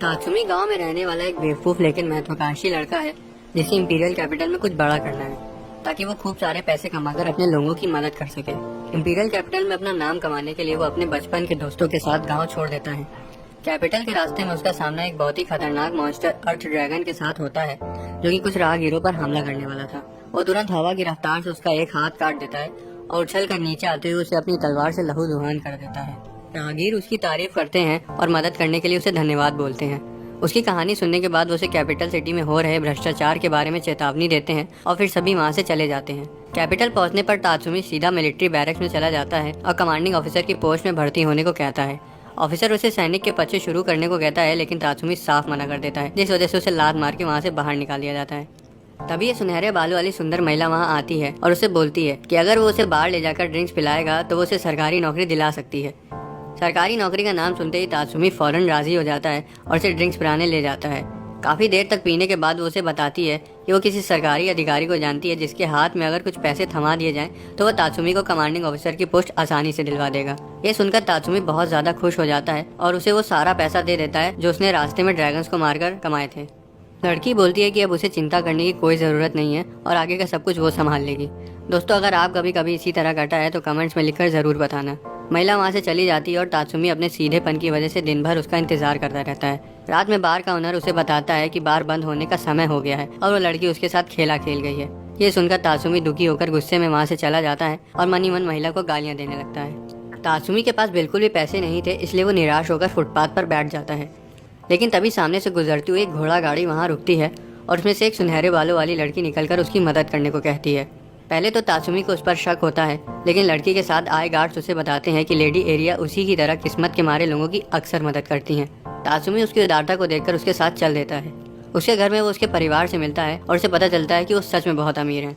ताtsumi गांव में रहने वाला एक बेवकूफ लेकिन महत्वाकांक्षी लड़का है जिसे इंपीरियल कैपिटल में कुछ बड़ा करना है ताकि वो खूब सारे पैसे कमाकर अपने लोगों की मदद कर सके। इंपीरियल कैपिटल में अपना नाम कमाने के लिए वो अपने बचपन के दोस्तों के साथ गांव छोड़ देता है। कैपिटल के रास्ते में उसका सामना एक बहुत ही खतरनाक मॉन्स्टर अर्थ ड्रैगन के साथ होता है जो कि कुछ राहगीरों पर हमला करने वाला था। वो तुरंत हवा की रफ्तार से उसका एक हाथ काट देता है और उछल कर नीचे आते हुए उसे अपनी तलवार से लहूलुहान कर देता है। राहगीर उसकी तारीफ करते हैं और मदद करने के लिए उसे धन्यवाद बोलते हैं। उसकी कहानी सुनने के बाद वो उसे कैपिटल सिटी में हो रहे भ्रष्टाचार के बारे में चेतावनी देते हैं और फिर सभी वहाँ से चले जाते हैं। कैपिटल पहुँचने पर तात्सुमी सीधा मिलिट्री बैरक्स में चला जाता है और कमांडिंग ऑफिसर की पोस्ट में भर्ती होने को कहता है। ऑफिसर उसे सैनिक के पद से शुरू करने को कहता है लेकिन तात्सुमी साफ मना कर देता है, जिस वजह से उसे लात मार के वहाँ से बाहर निकाल दिया जाता है। तभी ये सुनहरे बालों वाली सुंदर महिला वहाँ आती है और उसे बोलती है कि अगर वो उसे बाहर ले जाकर ड्रिंक्स पिलाएगा तो वो उसे सरकारी नौकरी दिला सकती है। सरकारी नौकरी का नाम सुनते ही तात्सुमी फौरन राजी हो जाता है और उसे ड्रिंक्स पिलाने ले जाता है। काफ़ी देर तक पीने के बाद वो उसे बताती है कि वो किसी सरकारी अधिकारी को जानती है जिसके हाथ में अगर कुछ पैसे थमा दिए जाएं तो वो तात्सुमी को कमांडिंग ऑफिसर की पोस्ट आसानी से दिलवा देगा। ये सुनकर तात्सुमी बहुत ज़्यादा खुश हो जाता है और उसे वो सारा पैसा दे देता है जो उसने रास्ते में ड्रैगन्स को मारकर कमाए थे। लड़की बोलती है कि अब उसे चिंता करने की कोई ज़रूरत नहीं है और आगे का सब कुछ वो संभाल लेगी। दोस्तों, अगर आप कभी कभी इसी तरह कटा है तो कमेंट्स में लिखकर ज़रूर बताना। महिला वहाँ से चली जाती है और तात्सुमी अपने सीधेपन की वजह से दिन भर उसका इंतजार करता रहता है। रात में बार का ओनर उसे बताता है कि बार बंद होने का समय हो गया है और वो लड़की उसके साथ खेला खेल गई है। ये सुनकर तात्सुमी दुखी होकर गुस्से में वहाँ से चला जाता है और मन ही मन महिला को गालियाँ देने लगता है। तात्सुमी के पास बिल्कुल भी पैसे नहीं थे, इसलिए वो निराश होकर फुटपाथ पर बैठ जाता है। लेकिन तभी सामने से गुजरती हुई एक घोड़ा गाड़ी वहाँ रुकती है और उसमें से एक सुनहरे बालों वाली लड़की निकलकर उसकी मदद करने को कहती है। पहले तो तात्सुमी को उस पर शक होता है, लेकिन लड़की के साथ आए गार्ड्स उसे बताते हैं कि लेडी एरिया उसी की तरह किस्मत के मारे लोगों की अक्सर मदद करती हैं। तात्सुमी उसकी उदारता को देखकर उसके साथ चल देता है। उसके घर में वो उसके परिवार से मिलता है और उसे पता चलता है कि वो सच में बहुत अमीर हैं।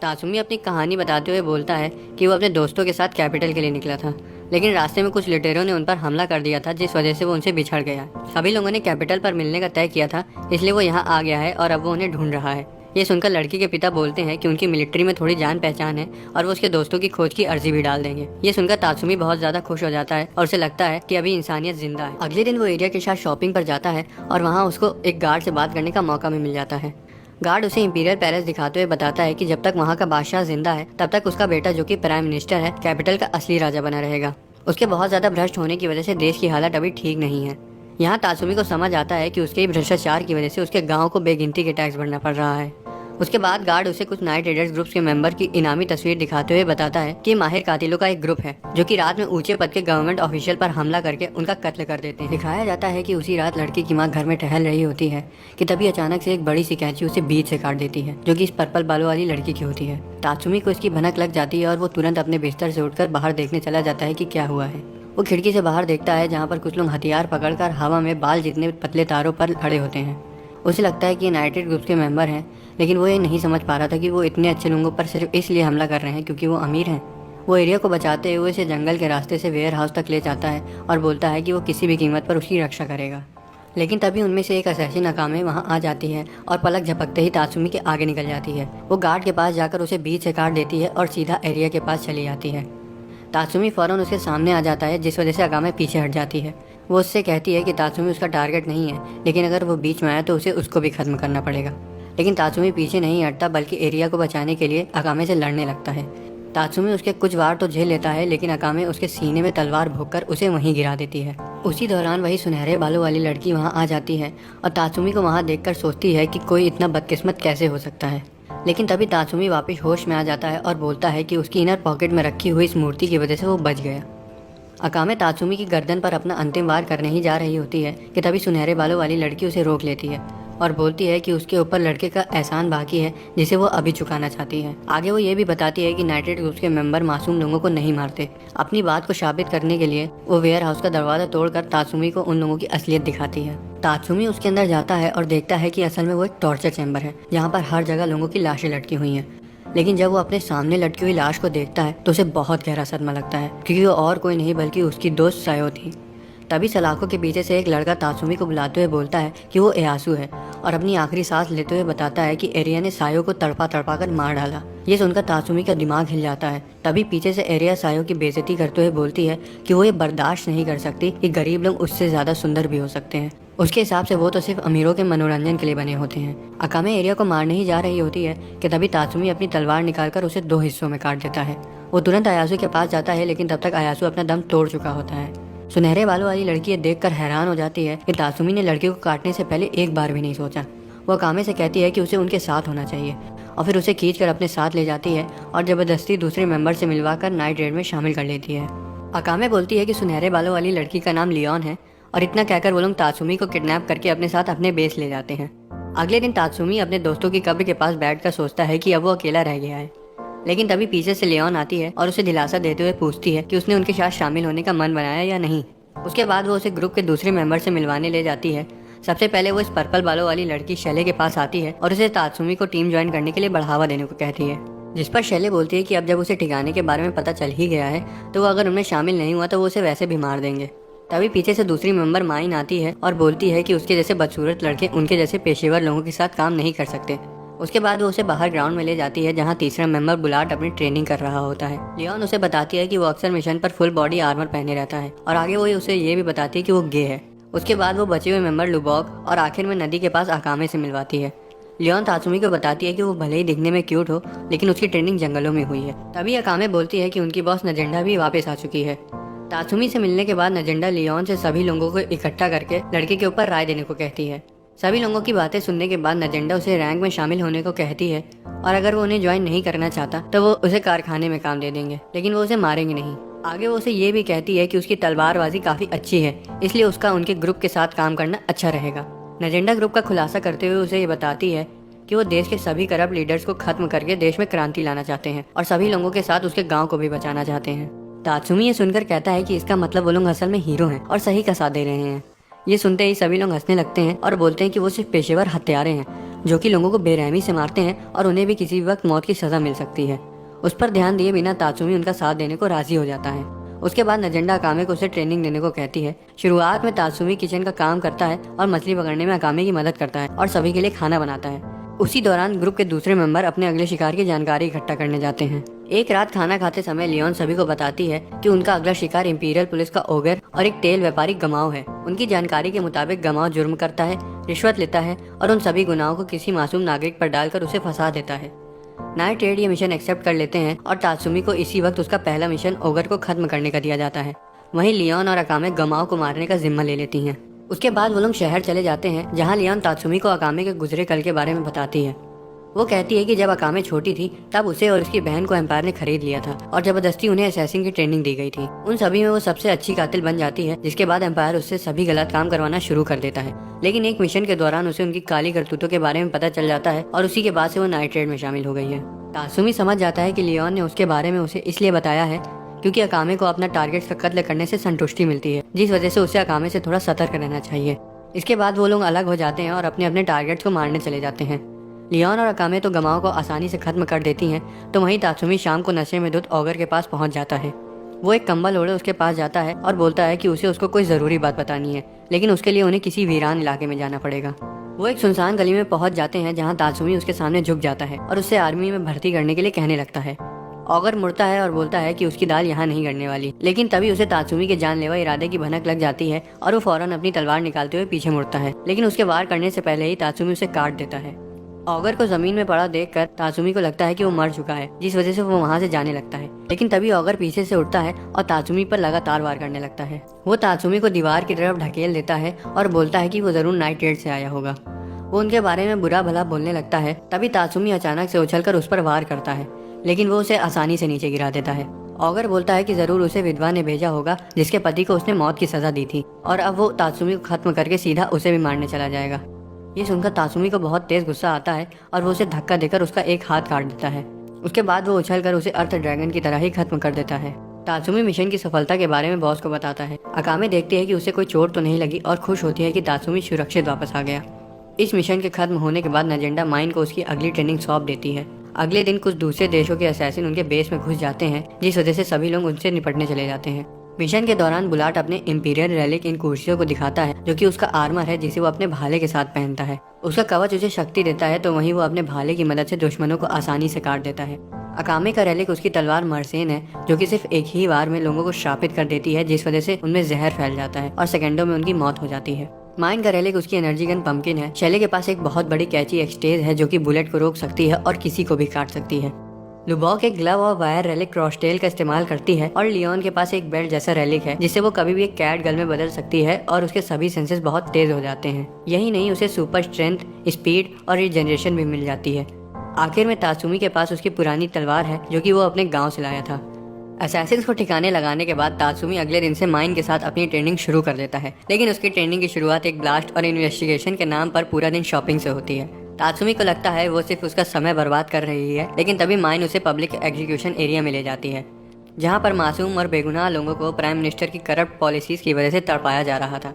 तात्सुमी अपनी कहानी बताते हुए बोलता है कि वो अपने दोस्तों के साथ कैपिटल के लिए निकला था, लेकिन रास्ते में कुछ लुटेरों ने उन पर हमला कर दिया था जिस वजह से वो उनसे बिछड़ गया। सभी लोगों ने कैपिटल पर मिलने का तय किया था, इसलिए वो यहाँ आ गया है और अब वो उन्हें ढूंढ रहा है। ये सुनकर लड़की के पिता बोलते हैं कि उनकी मिलिट्री में थोड़ी जान पहचान है और वो उसके दोस्तों की खोज की अर्जी भी डाल देंगे। ये सुनकर तात्सुमी बहुत ज्यादा खुश हो जाता है और उसे लगता है कि अभी इंसानियत जिंदा है। अगले दिन वो एरिया के साथ शॉपिंग पर जाता है और वहाँ उसको एक गार्ड से बात करने का मौका भी मिल जाता है। गार्ड उसे इंपीरियल पैलेस दिखाते हुए बताता है कि जब तक वहाँ का बादशाह जिंदा है तब तक उसका बेटा जो कि प्राइम मिनिस्टर है कैपिटल का असली राजा बना रहेगा। उसके बहुत ज्यादा भ्रष्ट होने की वजह से देश की हालत अभी ठीक नहीं है। यहाँ तात्सुमी को समझ आता है कि उसके ही भ्रष्टाचार की वजह से उसके गाँव को बेगिनती के टैक्स भरना पड़ रहा है। उसके बाद गार्ड उसे कुछ नाइट राइडर्स ग्रुप्स के मेंबर की इनामी तस्वीर दिखाते हुए बताता है कि माहिर कातिलों का एक ग्रुप है जो कि रात में ऊंचे पद के गवर्नमेंट ऑफिशियल पर हमला करके उनका कत्ल कर देते हैं। दिखाया जाता है कि उसी रात लड़की की मां घर में टहल रही होती है कि तभी अचानक से एक बड़ी सी कैंची उसे बीच से काट देती है जो कि इस पर्पल बालों वाली लड़की की होती है। तात्सुमी को इसकी भनक लग जाती है और वो तुरंत अपने बिस्तर से उठकर बाहर देखने चला जाता है कि क्या हुआ है। वो खिड़की से बाहर देखता है जहाँ पर कुछ लोग हथियार पकड़कर हवा में बाल जितने पतले तारों पर खड़े होते हैं। उसे लगता है कि यूनाइटेड ग्रुप के मेंबर हैं, लेकिन वो ये नहीं समझ पा रहा था कि वो इतने अच्छे लोगों पर सिर्फ इसलिए हमला कर रहे हैं क्योंकि वो अमीर हैं। वो एरिया को बचाते हुए इसे जंगल के रास्ते से वेयर हाउस तक ले जाता है और बोलता है कि वो किसी भी कीमत पर उसकी रक्षा करेगा। लेकिन तभी उनमें से एक असैसिन अकामे वहाँ आ जाती है और पलक झपकते ही तात्सुमी के आगे निकल जाती है। वो गार्ड के पास जाकर उसे बीच से काट देती है और सीधा एरिया के पास चली जाती है। तात्सुमी फौरन उसके सामने आ जाता है जिस वजह से अकामे पीछे हट जाती है। वो उससे कहती है कि तात्सुमी उसका टारगेट नहीं है, लेकिन अगर वो बीच में आया तो उसे उसको भी खत्म करना पड़ेगा। लेकिन तात्सुमी पीछे नहीं हटता बल्कि एरिया को बचाने के लिए अकामे से लड़ने लगता है। तात्सुमी उसके कुछ वार तो झेल लेता है, लेकिन अकामे उसके सीने में तलवार भोंककर उसे वहीं गिरा देती है। उसी दौरान वही सुनहरे बालों वाली लड़की वहाँ आ जाती है और तात्सुमी को वहाँ देखकर सोचती है कि कोई इतना बदकिस्मत कैसे हो सकता है। लेकिन तभी तात्सुमी वापस होश में आ जाता है और बोलता है कि उसकी इनर पॉकेट में रखी हुई इस मूर्ति की वजह से वो बच गया। अकामे तात्सुमी की गर्दन पर अपना अंतिम वार करने ही जा रही होती है कि तभी सुनहरे बालों वाली लड़की उसे रोक लेती है और बोलती है कि उसके ऊपर लड़के का एहसान बाकी है जिसे वो अभी चुकाना चाहती है। आगे वो ये भी बताती है कि यूनाइटेड ग्रुप्स के मेंबर मासूम लोगों को नहीं मारते। अपनी बात को साबित करने के लिए वो वेयर हाउस का दरवाजा तोड़कर तात्सुमी को उन लोगों की असलियत दिखाती है। तात्सुमी उसके अंदर जाता है और देखता है कि असल में वो एक टॉर्चर चैम्बर है जहाँ पर हर जगह लोगों की लाशें लटकी हुई हैं। लेकिन जब वो अपने सामने लटकी हुई लाश को देखता है तो उसे बहुत गहरा सदमा लगता है क्योंकि वो और कोई नहीं बल्कि उसकी दोस्त सायो थी। तभी सलाखों के पीछे से एक लड़का तात्सुमी को बुलाते हुए बोलता है कि वो एयासु है और अपनी आखिरी सांस लेते हुए बताता है कि एरिया ने सायो को तड़पा तड़पा कर मार डाला। ये सुनकर तात्सुमी का दिमाग हिल जाता है। तभी पीछे से एरिया सायो की बेइज्जती करते हुए बोलती है कि वो ये बर्दाश्त नहीं कर सकती कि गरीब लोग उससे ज्यादा सुंदर भी हो सकते हैं। उसके हिसाब से वो तो सिर्फ अमीरों के मनोरंजन के लिए बने होते हैं। अकामे एरिया को मारने ही जा रही होती है कि तभी तात्सुमी अपनी तलवार निकालकर उसे 2 हिस्सों में काट देता है। वो तुरंत अयासू के पास जाता है, लेकिन तब तक अयासू अपना दम तोड़ चुका होता है। सुनहरे बालों वाली लड़की ये देखकर हैरान हो जाती है कि तात्सुमी ने लड़की को काटने से पहले एक बार भी नहीं सोचा। वो अकामे से कहती है कि उसे उनके साथ होना चाहिए और फिर उसे खींच कर अपने साथ ले जाती है और जबरदस्ती दूसरे मेंबर से मिलवाकर नाइट रेड में शामिल कर लेती है। अकामे बोलती है कि सुनहरे बालों वाली लड़की का नाम लियोन है और इतना कहकर वो लोग तात्सुमी को किडनैप करके अपने साथ अपने बेस ले जाते हैं। अगले दिन तात्सुमी अपने दोस्तों की कब्र के पास बैठकर सोचता है कि अब वो अकेला रह गया है, लेकिन तभी पीछे से लियोन आती है और उसे दिलासा देते हुए पूछती है कि उसने उनके साथ शामिल होने का मन बनाया या नहीं। उसके बाद वो उसे ग्रुप के दूसरे मेंबर से मिलवाने ले जाती है। सबसे पहले वो इस पर्पल बालों वाली लड़की शैले के पास आती है और उसे तात्सुमी को टीम ज्वाइन करने के लिए बढ़ावा देने को कहती है, जिस पर शैले बोलती है कि अब जब उसे ठिकाने के बारे में पता चल ही गया है तो वो अगर उनमें शामिल नहीं हुआ तो वो उसे वैसे भी मार देंगे। तभी पीछे से दूसरी मेंबर माइन आती है और बोलती है कि उसके जैसे बदसूरत लड़के उनके जैसे पेशेवर लोगों के साथ काम नहीं कर सकते। उसके बाद वो उसे बाहर ग्राउंड में ले जाती है जहाँ तीसरा मेंबर बुलाट अपनी ट्रेनिंग कर रहा होता है। लियोन उसे बताती है कि वो अक्सर मिशन पर फुल बॉडी आर्मर पहने रहता है और आगे वो उसे ये भी बताती है कि वो गे है। उसके बाद वो बचे हुए मेंबर लुबॉक और आखिर में नदी के पास अकामे से मिलवाती है। लियोन तात्सुमी को बताती है कि वो भले ही दिखने में क्यूट हो लेकिन उसकी ट्रेनिंग जंगलों में हुई है। तभी अकामे बोलती है कि उनकी बॉस नजेंडा भी वापस आ चुकी है। तात्सुमी से मिलने के बाद नजेंडा लियोन से सभी लोगों को इकट्ठा करके लड़के के ऊपर राय देने को कहती है। सभी लोगों की बातें सुनने के बाद नजेंडा उसे रैंक में शामिल होने को कहती है और अगर वो उन्हें ज्वाइन नहीं करना चाहता तो वो उसे कारखाने में काम दे देंगे, लेकिन वो उसे मारेंगे नहीं। आगे वो उसे ये भी कहती है कि उसकी तलवारबाजी काफी अच्छी है, इसलिए उसका उनके ग्रुप के साथ काम करना अच्छा रहेगा। नजेंडा ग्रुप का खुलासा करते हुए उसे ये बताती है कि वो देश के सभी करप्ट लीडर्स को खत्म करके देश में क्रांति लाना चाहते हैं और सभी लोगों के साथ उसके गांव को भी बचाना चाहते हैं। तात्सुमी ये सुनकर कहता है कि इसका मतलब वो लोग असल में हीरो हैं और सही का साथ दे रहे हैं। ये सुनते ही सभी लोग हंसने लगते हैं और बोलते हैं कि वो सिर्फ पेशेवर हत्यारे हैं जो कि लोगों को बेरहमी से मारते हैं और उन्हें भी किसी वक्त मौत की सजा मिल सकती है। उस पर ध्यान दिए बिना तात्सुमी उनका साथ देने को राजी हो जाता है। उसके बाद नजेंडा अकामे को उसे ट्रेनिंग देने को कहती है। शुरुआत में तात्सुमी किचन का काम करता है और मछली पकड़ने में अकामे की मदद करता है और सभी के लिए खाना बनाता है। उसी दौरान ग्रुप के दूसरे मेंबर अपने अगले शिकार की जानकारी इकट्ठा करने जाते हैं। एक रात खाना खाते समय लियोन सभी को बताती है कि उनका अगला शिकार इंपीरियल पुलिस का ओगर और एक तेल व्यापारी गमाओ है। उनकी जानकारी के मुताबिक गमाओ जुर्म करता है, रिश्वत लेता है और उन सभी गुनाहों को किसी मासूम नागरिक पर डालकर उसे फंसा देता है। नाइट रेड ये मिशन एक्सेप्ट कर लेते हैं और तात्सुमी को इसी वक्त उसका पहला मिशन ओगर को खत्म करने का दिया जाता है। वहीं लियोन और अकामे गमाओ को मारने का जिम्मा ले लेती हैं। उसके बाद वो लोग शहर चले जाते हैं जहाँ लियोन तात्सुमी को अकामे के गुजरे कल के बारे में बताती है। वो कहती है कि जब अकामे छोटी थी तब उसे और उसकी बहन को एम्पायर ने खरीद लिया था और जबरदस्ती उन्हें असैसिन की ट्रेनिंग दी गई थी। उन सभी में वो सबसे अच्छी कातिल बन जाती है, जिसके बाद एम्पायर उससे सभी गलत काम करवाना शुरू कर देता है। लेकिन एक मिशन के दौरान उसे उनकी काली करतूतों के बारे में पता चल जाता है और उसी के बाद से वो नाइट रेड में शामिल हो गई है। तात्सुमी समझ जाता है कि लियोन ने उसके बारे में उसे इसलिए बताया है क्योंकि अकामे को अपना टारगेट का कत्ल करने से संतुष्टि मिलती है, जिस वजह से उसे अकामे से थोड़ा सतर्क रहना चाहिए। इसके बाद वो लोग अलग हो जाते हैं और अपने अपने टारगेट्स को मारने चले जाते हैं। लियोन और अकामे तो गमाओं को आसानी से खत्म कर देती हैं, तो वहीं तात्सुमी शाम को नशे में धुत ओगर के पास पहुंच जाता है। वो एक कंबल ओढ़े उसके पास जाता है और बोलता है कि उसे उसको कोई ज़रूरी बात बतानी है, लेकिन उसके लिए उन्हें किसी वीरान इलाके में जाना पड़ेगा। वो एक सुनसान गली में पहुंच जाते हैं जहां तात्सुमी उसके सामने झुक जाता है और उससे आर्मी में भर्ती करने के लिए कहने लगता है। ओगर मुड़ता है और बोलता है कि उसकी दाल यहाँ नहीं गड़ने वाली, लेकिन तभी उसे तात्सुमी के जानलेवा इरादे की भनक लग जाती है और वो फौरन अपनी तलवार निकालते हुए पीछे मुड़ता है, लेकिन उसके वार करने से पहले ही तात्सुमी उसे काट देता है। ओगर को जमीन में पड़ा देखकर तात्सुमी को लगता है कि वो मर चुका है, जिस वजह से वो वहाँ से जाने लगता है। लेकिन तभी ओगर पीछे से उठता है और तात्सुमी पर लगातार वार करने लगता है। वो तात्सुमी को दीवार की तरफ ढकेल देता है और बोलता है कि वो जरूर नाइट रेड से आया होगा। वो उनके बारे में बुरा भला बोलने लगता है। तभी तात्सुमी अचानक से उछलकर उस पर वार करता है, लेकिन वो उसे आसानी से नीचे गिरा देता है। ओगर बोलता है कि जरूर उसे विधवा ने भेजा होगा जिसके पति को उसने मौत की सजा दी थी और अब वो तात्सुमी को खत्म करके सीधा उसे भी मारने चला जाएगा। ये सुनकर तात्सुमी को बहुत तेज गुस्सा आता है और वो उसे धक्का देकर उसका एक हाथ काट देता है। उसके बाद वो उछलकर उसे अर्थ ड्रैगन की तरह ही खत्म कर देता है। तात्सुमी मिशन की सफलता के बारे में बॉस को बताता है। अकामे देखती है कि उसे कोई चोट तो नहीं लगी और खुश होती है कि तात्सुमी सुरक्षित वापस आ गया। इस मिशन के खत्म होने के बाद नजेंडा माइन को उसकी अगली ट्रेनिंग सौंप देती है। अगले दिन कुछ दूसरे देशों के असैसिन उनके बेस में घुस जाते हैं, जिस वजह से सभी लोग उनसे निपटने चले जाते हैं। मिशन के दौरान बुलाट अपने इंपीरियल रेलिक इन कुर्सियों को दिखाता है, जो कि उसका आर्मर है जिसे वो अपने भाले के साथ पहनता है। उसका कवच उसे शक्ति देता है, तो वहीं वो अपने भाले की मदद से दुश्मनों को आसानी से काट देता है। अकामे का रेलिक उसकी तलवार मरसेन है, जो कि सिर्फ एक ही वार में लोगों को श्रापित कर देती है, जिस वजह से उनमें जहर फैल जाता है और सेकंडों में उनकी मौत हो जाती है। माइन का रेलिक उसकी एनर्जी गन पंपकिन है। शैले के पास एक बहुत बड़ी कैची एक्सटेज है जो कि बुलेट को रोक सकती है और किसी को भी काट सकती है। लुबॉक एक ग्लव और वायर रेलिक क्रॉसटेल का इस्तेमाल करती है और लियोन के पास एक बेल्ट जैसा रेलिक है जिससे वो कभी भी एक कैट गर्ल में बदल सकती है और उसके सभी सेंसेस बहुत तेज हो जाते हैं। यही नहीं, उसे सुपर स्ट्रेंथ, स्पीड और रीजनरेशन भी मिल जाती है। आखिर में तात्सुमी के पास उसकी पुरानी तलवार है जो कि वो अपने गांव से लाया था। असैसिन्स को ठिकाने लगाने के बाद तात्सुमी अगले दिन से माइन के साथ अपनी ट्रेनिंग शुरू कर देता है, लेकिन उसकी ट्रेनिंग की शुरुआत एक ब्लास्ट और इन्वेस्टिगेशन के नाम पर पूरा दिन शॉपिंग से होती है। तात्सुमी को लगता है वो सिर्फ उसका समय बर्बाद कर रही है, लेकिन तभी माइन उसे पब्लिक एग्जीक्यूशन एरिया में ले जाती है जहाँ पर मासूम और बेगुनाह लोगों को प्राइम मिनिस्टर की करप्ट पॉलिसीज की वजह से तड़पाया जा रहा था।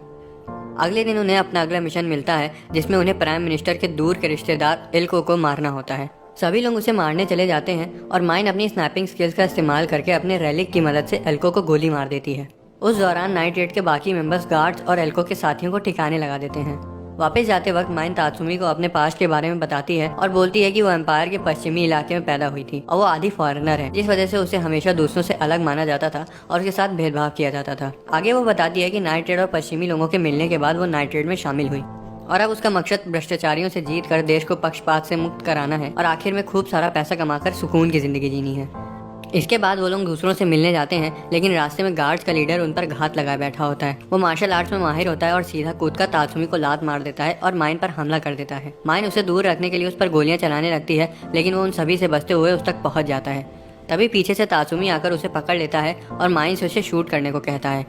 अगले दिन उन्हें अपना अगला मिशन मिलता है जिसमें उन्हें प्राइम मिनिस्टर के दूर के रिश्तेदार इल्को को मारना होता है। सभी लोग उसे मारने चले जाते हैं और माइन अपनी स्नैपिंग स्किल्स का इस्तेमाल करके अपने रेलिक की मदद से एल्को को गोली मार देती है। उस दौरान नाइट रेड के बाकी मेंबर्स गार्ड्स और एल्को के साथियों को ठिकाने लगा देते हैं। वापस जाते वक्त माइन तात्सुमी को अपने पास्ट के बारे में बताती है और बोलती है कि वो एम्पायर के पश्चिमी इलाके में पैदा हुई थी और वो आधी फॉरेनर है, जिस वजह से उसे हमेशा दूसरों से अलग माना जाता था और उसके साथ भेदभाव किया जाता था। आगे वो बताती है कि नाइट रेड और पश्चिमी लोगों के मिलने के बाद वो नाइट रेड में शामिल हुई और अब उसका मकसद भ्रष्टाचारियों से जीत कर देश को पक्षपात से मुक्त कराना है और आखिर में खूब सारा पैसा कमाकर सुकून की जिंदगी जीनी है। इसके बाद वो लोग दूसरों से मिलने जाते हैं, लेकिन रास्ते में गार्ड्स का लीडर उन पर घात लगाए बैठा होता है। वो मार्शल आर्ट्स में माहिर होता है और सीधा कूदकर तात्सुमी को लात मार देता है और माइन पर हमला कर देता है। माइन उसे दूर रखने के लिए उस पर गोलियां चलाने लगती है, लेकिन वो उन सभी से बचते हुए उस तक पहुंच जाता है। तभी पीछे से तात्सुमी आकर उसे पकड़ लेता है और माइन से उसे शूट करने को कहता है।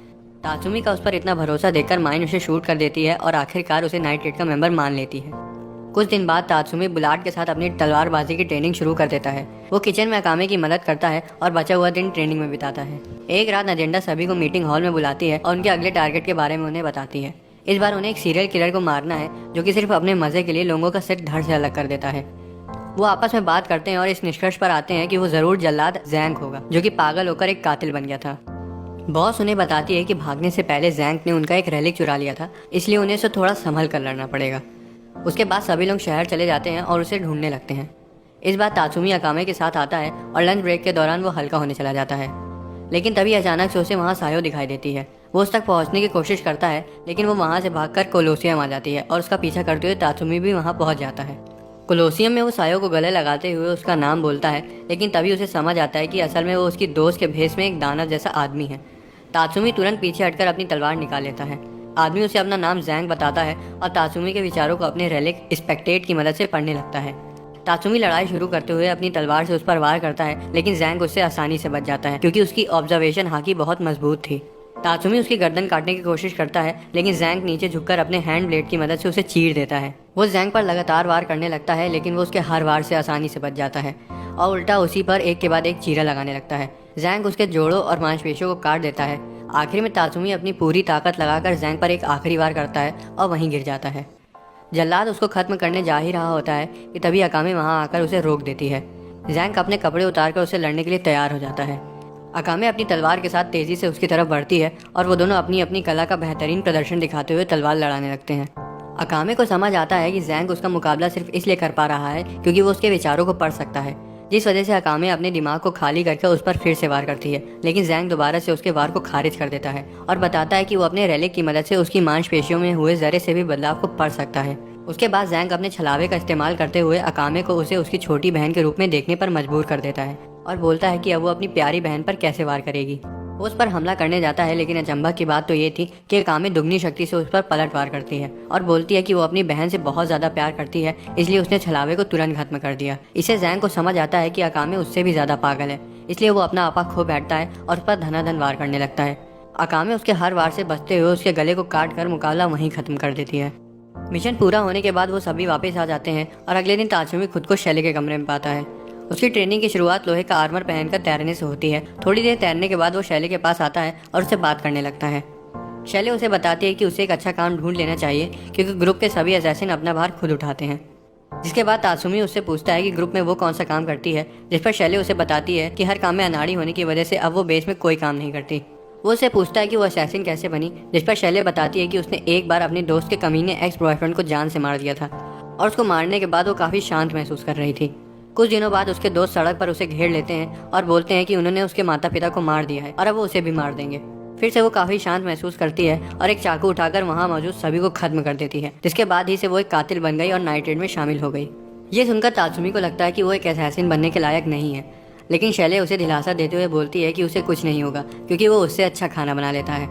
तात्सुमी का उस पर इतना भरोसा देखकर माइन उसे शूट कर देती है और आखिरकार उसे नाइट रेड का मेंबर मान लेती है। कुछ दिन बाद तात्सुमी बुलाट के साथ अपनी तलवारबाजी की ट्रेनिंग शुरू कर देता है। वो किचन में अकामे की मदद करता है और बचा हुआ दिन ट्रेनिंग में बिताता है। एक रात एजेंडा सभी को मीटिंग हॉल में बुलाती है और उनके अगले टारगेट के बारे में उन्हें बताती है। इस बार उन्हें एक सीरियल किलर को मारना है जो कि सिर्फ अपने मजे के लिए लोगों का सिर धड़ से अलग कर देता है। वो आपस में बात करते हैं और इस निष्कर्ष पर आते हैं कि वो जरूर जल्लाद जैंग होगा जो कि पागल होकर एक कातिल बन गया था। बॉस उन्हें बताती है कि भागने से पहले जैंग ने उनका एक रेलिक चुरा लिया था, इसलिए उन्हें उसे थोड़ा संभल कर लड़ना पड़ेगा। उसके बाद सभी लोग शहर चले जाते हैं और उसे ढूंढने लगते हैं। इस बार तात्सुमी अकामे के साथ आता है और लंच ब्रेक के दौरान वो हल्का होने चला जाता है, लेकिन तभी अचानक से उसे वहाँ सायो दिखाई देती है। वो उस तक पहुँचने की कोशिश करता है, लेकिन वो वहाँ से भागकर कोलोसियम आ जाती है और उसका पीछा करते हुए तात्सुमी भी वहाँ पहुँच जाता है। कोलोसियम में वो सायो को गले लगाते हुए उसका नाम बोलता है, लेकिन तभी उसे समझ आता है कि असल में वो उसकी दोस्त के भेष में एक दानव जैसा आदमी है। तात्सुमी तुरंत पीछे हटकर अपनी तलवार निकाल लेता है। आदमी उसे अपना नाम जैंग बताता है और तात्सुमी के विचारों को अपने रेलिक स्पेक्टेट की मदद से पढ़ने लगता है। तात्सुमी लड़ाई शुरू करते हुए अपनी तलवार से उस पर वार करता है, लेकिन जैंग उससे आसानी से बच जाता है क्योंकि उसकी ऑब्जर्वेशन हाकी बहुत मजबूत थी। तात्सुमी उसकी गर्दन काटने की कोशिश करता है, लेकिन जैंग नीचे झुककर अपने हैंड ब्लेड की मदद से उसे चीर देता है। वो जैंग पर लगातार वार करने लगता है, लेकिन वो उसके हर वार से आसानी से बच जाता है और उल्टा उसी पर एक के बाद एक चीरा लगाने लगता है। जैंग उसके जोड़ों और मांसपेशियों को काट देता है। आखिर में तात्सुमी अपनी पूरी ताकत लगाकर जैंग पर एक आखिरी वार करता है और वहीं गिर जाता है। जल्लाद उसको खत्म करने जा ही रहा होता है कि तभी अकामे वहां आकर उसे रोक देती है। जैंग अपने कपड़े उतारकर उसे लड़ने के लिए तैयार हो जाता है। अकामे अपनी तलवार के साथ तेजी से उसकी तरफ बढ़ती है और वो दोनों अपनी अपनी कला का बेहतरीन प्रदर्शन दिखाते हुए तलवार लड़ाने लगते हैं। अकामे को समझ आता है कि जैंग उसका मुकाबला सिर्फ इसलिए कर पा रहा है क्योंकि वो उसके विचारों को पढ़ सकता है, जिस वजह से अकामे अपने दिमाग को खाली करके उस पर फिर से वार करती है। लेकिन जैंग दोबारा से उसके वार को खारिज कर देता है और बताता है कि वो अपने रेलिक की मदद से उसकी मांसपेशियों में हुए जरे से भी बदलाव को पढ़ सकता है। उसके बाद जैंग अपने छलावे का इस्तेमाल करते हुए अकामे को उसे उसकी छोटी बहन के रूप में देखने पर मजबूर कर देता है और बोलता है कि अब वो अपनी प्यारी बहन पर कैसे वार करेगी। वो उस पर हमला करने जाता है, लेकिन अचंभा की बात तो ये थी कि अकामे दुगनी शक्ति से उस पर पलट वार करती है और बोलती है कि वो अपनी बहन से बहुत ज्यादा प्यार करती है, इसलिए उसने छलावे को तुरंत खत्म कर दिया। इसे जैंग को समझ आता है कि अकामे उससे भी ज्यादा पागल है, इसलिए वो अपना आपा खो बैठता है और उस पर धनाधन वार करने लगता है। अकामे उसके हर वार से बचते हुए उसके गले को काट कर मुकाबला वहीं खत्म कर देती है। मिशन पूरा होने के बाद वो सभी वापस आ जाते हैं और अगले दिन तात्सुमी खुद को शैले के कमरे में पाता है। उसकी ट्रेनिंग की शुरुआत लोहे का आर्मर पहनकर तैरने से होती है। थोड़ी देर तैरने के बाद वो शैले के पास आता है और उससे बात करने लगता है। शैले उसे बताती है कि उसे एक अच्छा काम ढूंढ लेना चाहिए क्योंकि ग्रुप के सभी असैसिन अपना भार खुद उठाते हैं। जिसके बाद तात्सुमी उससे पूछता है कि ग्रुप में वो कौन सा काम करती है, जिस पर शैले उसे बताती है कि हर काम में अनाड़ी होने की वजह से अब वो बेस में कोई काम नहीं करती। वो उससे पूछता है कि वो असैसिन कैसे बनी, जिस पर शैले बताती है कि उसने एक बार अपने दोस्त के कमीने एक्स बॉयफ्रेंड को जान से मार दिया था और उसको मारने के बाद वो काफ़ी शांत महसूस कर रही थी। कुछ दिनों बाद उसके दोस्त सड़क पर उसे घेर लेते हैं और बोलते हैं कि उन्होंने उसके माता पिता को मार दिया है और अब वो उसे भी मार देंगे। फिर से वो काफी शांत महसूस करती है और एक चाकू उठाकर वहाँ मौजूद सभी को खत्म कर देती है, जिसके बाद ही से वो एक कातिल बन गई और नाइट रेड में शामिल हो गई। ये सुनकर तात्सुमी को लगता है कि वो एक असैसिन बनने के लायक नहीं है, लेकिन शैले उसे दिलासा देते हुए बोलती है कि उसे कुछ नहीं होगा क्योंकि वो उससे अच्छा खाना बना लेता है।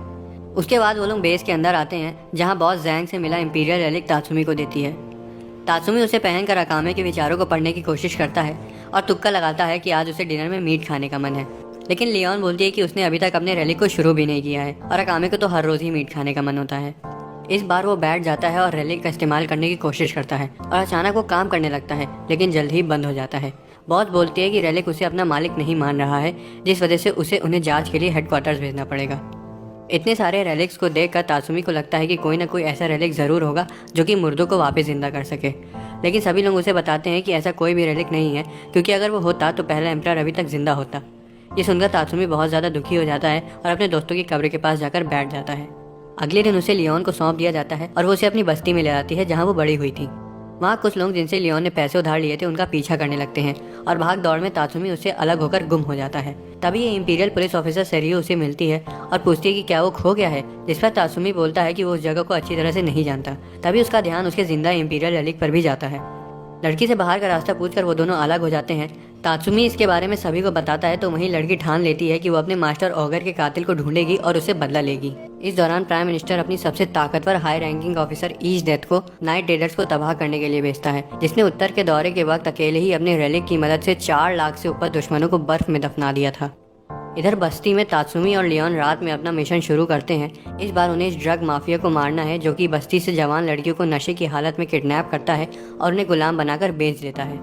उसके बाद वो लोग बेस के अंदर आते हैं, जहाँ बॉस जैंग से मिला इंपीरियल रेलिक तात्सुमी को देती है। तात्सुमी उसे पहनकर अकामे के विचारों को पढ़ने की कोशिश करता है और तुक्का लगाता है कि आज उसे डिनर में मीट खाने का मन है, लेकिन लियोन बोलती है कि उसने अभी तक अपने रेलिक को शुरू भी नहीं किया है और अकामे को तो हर रोज ही मीट खाने का मन होता है। इस बार वो बैठ जाता है और रेलिक का इस्तेमाल करने की कोशिश करता है और अचानक वो काम करने लगता है, लेकिन जल्द ही बंद हो जाता है। बॉस बोलती है कि रेलिक उसे अपना मालिक नहीं मान रहा है, जिस वजह से उसे उन्हें जांच के लिए हेडक्वार्टर्स भेजना पड़ेगा। इतने सारे रेलिक्स को देखकर तात्सुमी को लगता है कि कोई ना कोई ऐसा रेलिक ज़रूर होगा जो कि मुर्दों को वापस जिंदा कर सके, लेकिन सभी लोग उसे बताते हैं कि ऐसा कोई भी रेलिक नहीं है, क्योंकि अगर वो होता तो पहला एम्परर अभी तक जिंदा होता। ये सुनकर तात्सुमी बहुत ज़्यादा दुखी हो जाता है और अपने दोस्तों की कब्र के पास जाकर बैठ जाता है। अगले दिन उसे लियोन को सौंप दिया जाता है और वो उसे अपनी बस्ती में ले जाती है, जहाँ वो बड़ी हुई थी। वहाँ कुछ लोग जिनसे लियोन ने पैसे उधार लिए थे उनका पीछा करने लगते हैं और भाग दौड़ में तात्सुमी उससे अलग होकर गुम हो जाता है। तभी ये इंपीरियल पुलिस ऑफिसर सेरियो उसे मिलती है और पूछती है कि क्या वो खो गया है, जिस पर तात्सुमी बोलता है कि वो उस जगह को अच्छी तरह से नहीं जानता। तभी उसका ध्यान उसके जिंदा इंपीरियल रेलिक पर भी जाता है। लड़की से बाहर का रास्ता पूछकर वो दोनों अलग हो जाते हैं। तात्सुमी इसके बारे में सभी को बताता है तो वहीं लड़की ठान लेती है कि वो अपने मास्टर ऑगर के कातिल को ढूंढेगी और उसे बदला लेगी। इस दौरान प्राइम मिनिस्टर अपनी सबसे ताकतवर high ranking officer is death को नाइट रेडर्स को तबाह करने के लिए भेजता है, जिसने उत्तर के दौरे के वक्त अकेले ही अपने रेलिक की मदद से 4 लाख से ऊपर दुश्मनों को बर्फ में दफना दिया था। इधर बस्ती में तात्सुमी और लियोन रात में अपना मिशन शुरू करते हैं। इस बार उन्हें इस ड्रग माफिया को मारना है जो कि बस्ती से जवान लड़कियों को नशे की हालत में किडनैप करता है और उन्हें गुलाम बनाकर बेच देता है।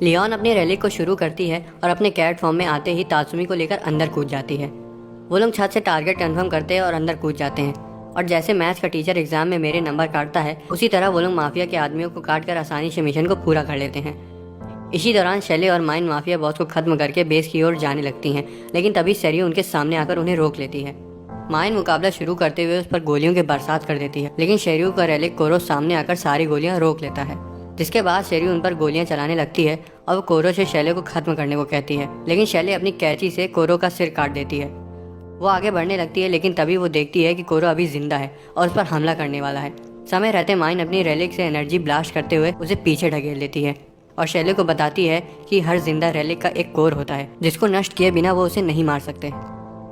लियोन अपने रेलिक को शुरू करती है और अपने कैट फॉर्म में आते ही तात्सुमी को लेकर अंदर कूद जाती है। वो लोग छत से टारगेट कंफर्म करते हैं और अंदर कूद जाते हैं, और जैसे मैथ्स का टीचर एग्जाम में मेरे नंबर काटता है, उसी तरह वो लोग माफिया के आदमियों को काट कर आसानी से मिशन को पूरा कर लेते हैं। इसी दौरान शैले और माइन माफिया बॉस को खत्म करके बेस की ओर जाने लगती हैं, लेकिन तभी सेरियो उनके सामने आकर उन्हें रोक लेती है। माइन मुकाबला शुरू करते हुए उस पर गोलियों की बरसात कर देती है, लेकिन शेरियो का रेलिक कोरो सामने आकर सारी गोलियां रोक लेता है, जिसके बाद शेरियो उन पर गोलियां चलाने लगती है और वो कोरो से शैले को खत्म करने को कहती है, लेकिन शैले अपनी कैंची से कोरो का सिर काट देती है। वो आगे बढ़ने लगती है, लेकिन तभी वो देखती है कि कोरो अभी जिंदा है और उस पर हमला करने वाला है। समय रहते माइन अपनी रेलिक से एनर्जी ब्लास्ट करते हुए उसे पीछे ढकेल लेती है और शैले को बताती है कि हर जिंदा रेलिक का एक कोर होता है, जिसको नष्ट किए बिना वो उसे नहीं मार सकते।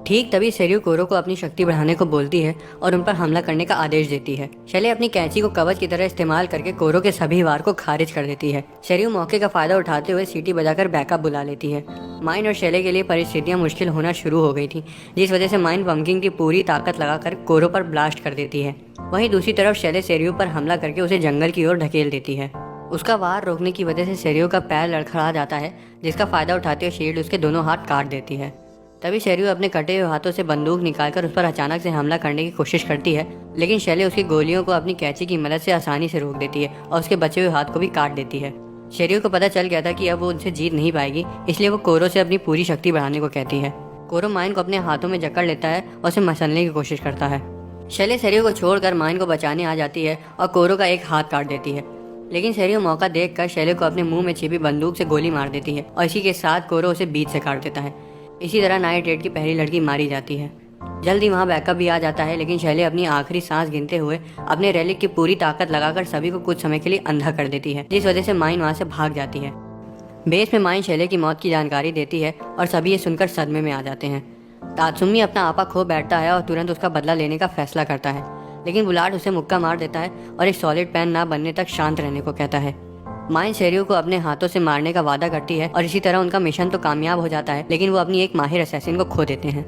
ठीक तभी सेरियो कोरो को अपनी शक्ति बढ़ाने को बोलती है और उन पर हमला करने का आदेश देती है। शैले अपनी कैंची को कवच की तरह इस्तेमाल करके कोरो के सभी वार को खारिज कर देती है। सेरियो मौके का फायदा उठाते हुए सीटी बजाकर बैकअप बुला लेती है। माइन और शैले के लिए परिस्थितियां मुश्किल होना शुरू हो गई थी, जिस वजह से माइन पंकिंग की पूरी ताकत लगाकर कोरो पर ब्लास्ट कर देती है। वहीं दूसरी तरफ शैले सेरियो पर हमला करके उसे जंगल की ओर ढकेल देती है। उसका वार रोकने की वजह से सेरियो का पैर लड़खड़ा जाता है, जिसका फायदा उठाते हुए शील्ड उसके दोनों हाथ काट देती है। तभी शेरियो अपने कटे हुए हाथों से बंदूक निकालकर उस पर अचानक से हमला करने की कोशिश करती है, लेकिन शैले उसकी गोलियों को अपनी कैंची की मदद से आसानी से रोक देती है और उसके बचे हुए हाथ को भी काट देती है। शेरियो को पता चल गया था कि अब वो उनसे जीत नहीं पाएगी, इसलिए वो कोरो से अपनी पूरी शक्ति बढ़ाने को कहती है। कोरो माइन को अपने हाथों में जकड़ लेता है और उसे मसलने की कोशिश करता है। शैले शेरियो को छोड़कर माइन को बचाने आ जाती है और कोरो का एक हाथ काट देती है, लेकिन शेरियो मौका देखकर शैले को अपने मुंह में छिपी बंदूक से गोली मार देती है और इसी के साथ कोरो उसे बीच से काट देता है। इसी तरह नाइट रेड की पहली लड़की मारी जाती है। जल्दी वहाँ बैकअप भी आ जाता है, लेकिन शैले अपनी आखिरी सांस गिनते हुए अपने रेलिक की पूरी ताकत लगाकर सभी को कुछ समय के लिए अंधा कर देती है, जिस वजह से माइन वहाँ से भाग जाती है। बेस में माइन शैले की मौत की जानकारी देती है और सभी ये सुनकर सदमे में आ जाते हैं। तात्सुमी अपना आपा खो बैठता है और तुरंत उसका बदला लेने का फैसला करता है, लेकिन बुलाट उसे मुक्का मार देता है और एक सॉलिड पैन ना बनने तक शांत रहने को कहता है। माइन शेरियो को अपने हाथों से मारने का वादा करती है और इसी तरह उनका मिशन तो कामयाब हो जाता है, लेकिन वो अपनी एक माहिर असैसिन को खो देते हैं।